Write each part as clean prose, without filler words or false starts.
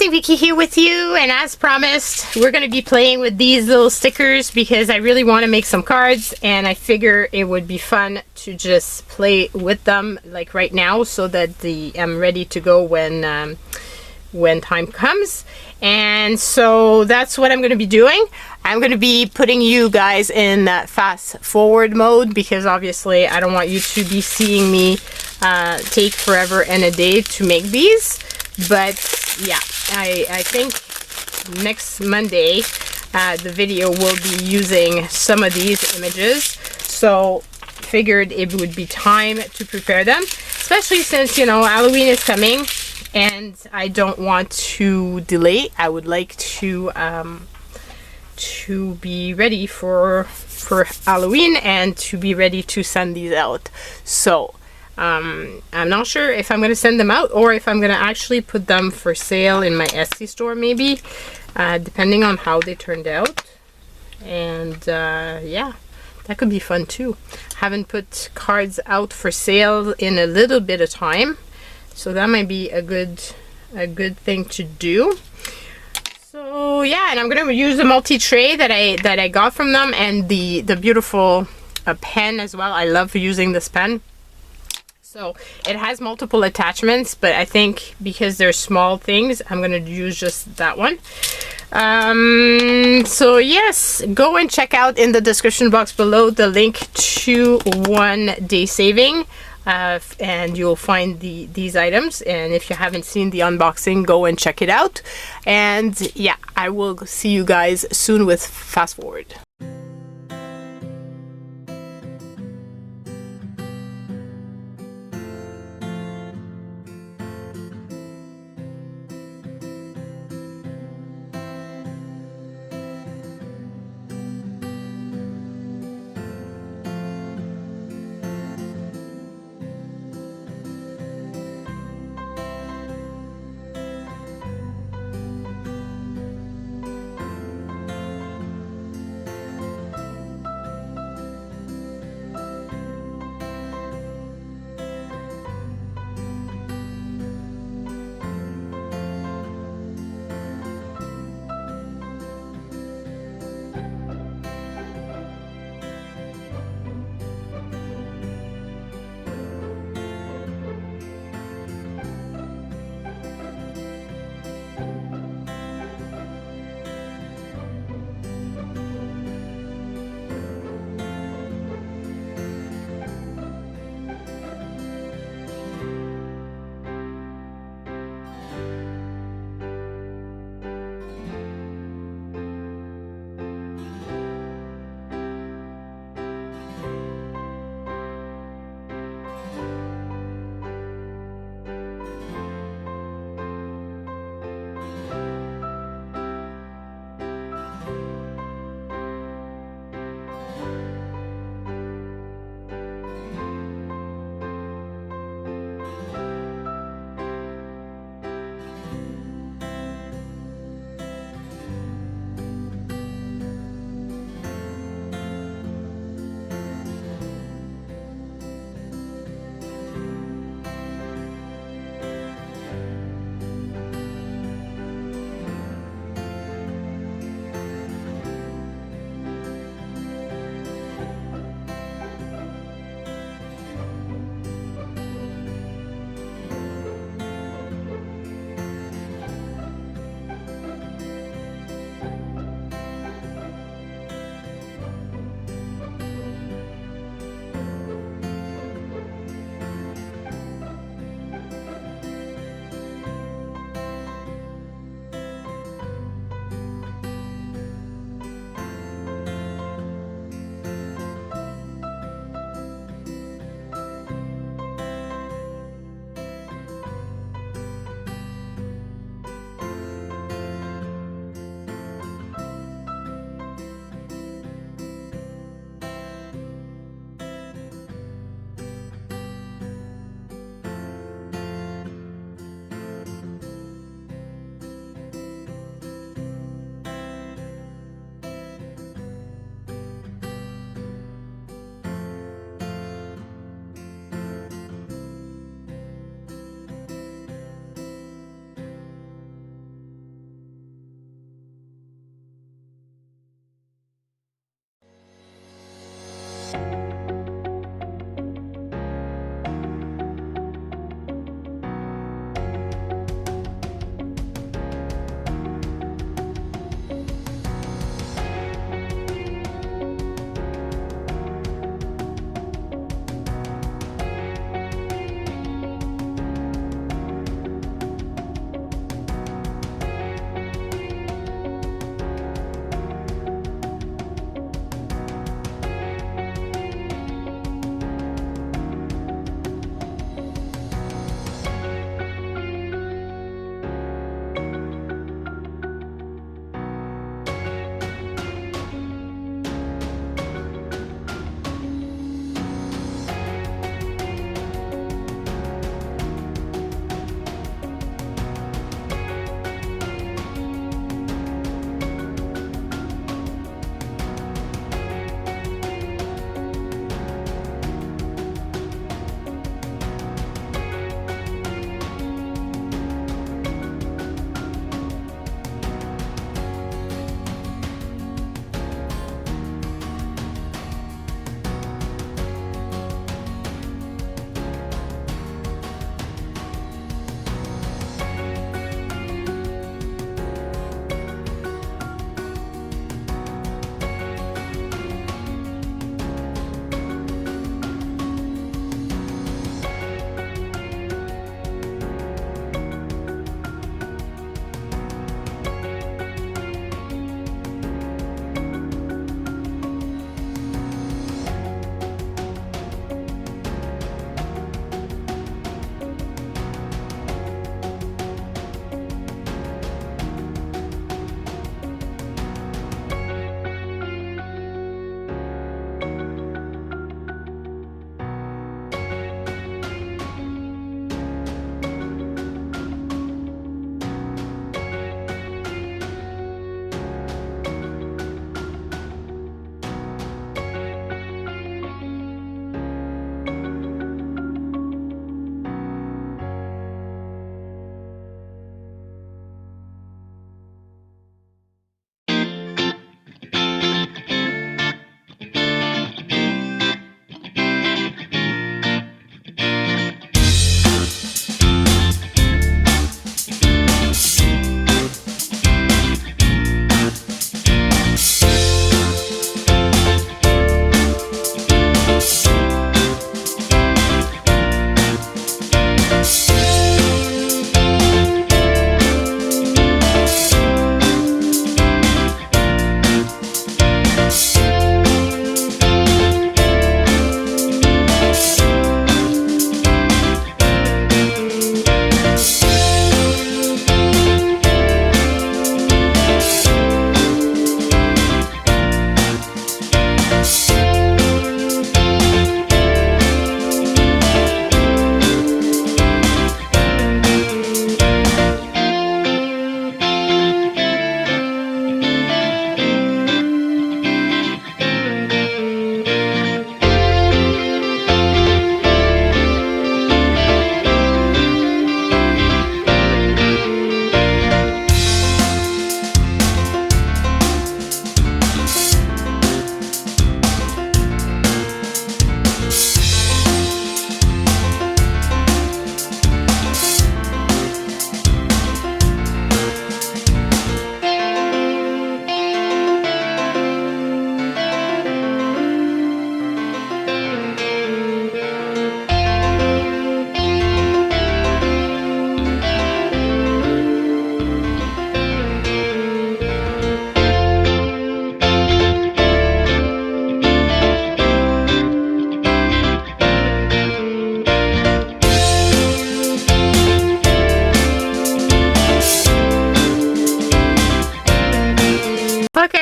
Onedaysaving Vicky here with you, and as promised, we're going to be playing with these little stickers because I really want to make some cards, and I figure it would be fun to just play with them like right now so that I'm ready to go when time comes. And so that's what I'm going to be doing. I'm going to be putting you guys in that fast forward mode because obviously I don't want you to be seeing me take forever and a day to make these. But yeah, I think next Monday the video will be using some of these images, so figured it would be time to prepare them, especially since, you know, Halloween is coming and I don't want to delay. I would like to be ready for Halloween and to be ready to send these out. So I'm not sure if I'm going to send them out or if I'm going to actually put them for sale in my Etsy store, maybe, depending on how they turned out. And yeah, that could be fun too. Haven't put cards out for sale in a little bit of time, so that might be a good thing to do. So yeah, and I'm going to use the multi-tray that I got from them, and the beautiful pen as well. I love using this pen. So it has multiple attachments, but I think because they're small things, I'm going to use just that one. So yes, go and check out in the description box below the link to Onedaysaving, and you'll find these items. And if you haven't seen the unboxing, go and check it out. And yeah, I will see you guys soon with Fast Forward.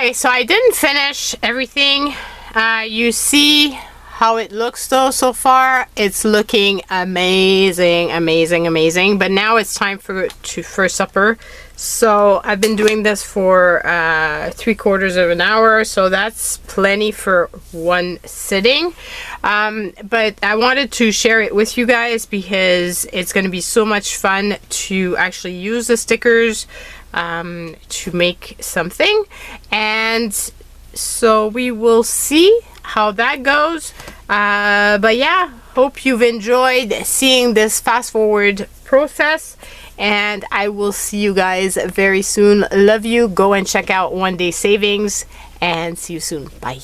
Okay, so I didn't finish everything. You see how it looks though so far. It's looking amazing, amazing, amazing. But now it's time for supper. So I've been doing this for 3/4 of an hour, so that's plenty for one sitting. But I wanted to share it with you guys because it's going to be so much fun to actually use the stickers to make something. And so we will see how that goes. But yeah, hope you've enjoyed seeing this fast forward process, and I will see you guys very soon. Love you. Go and check out One Day Savings, and see you soon. Bye.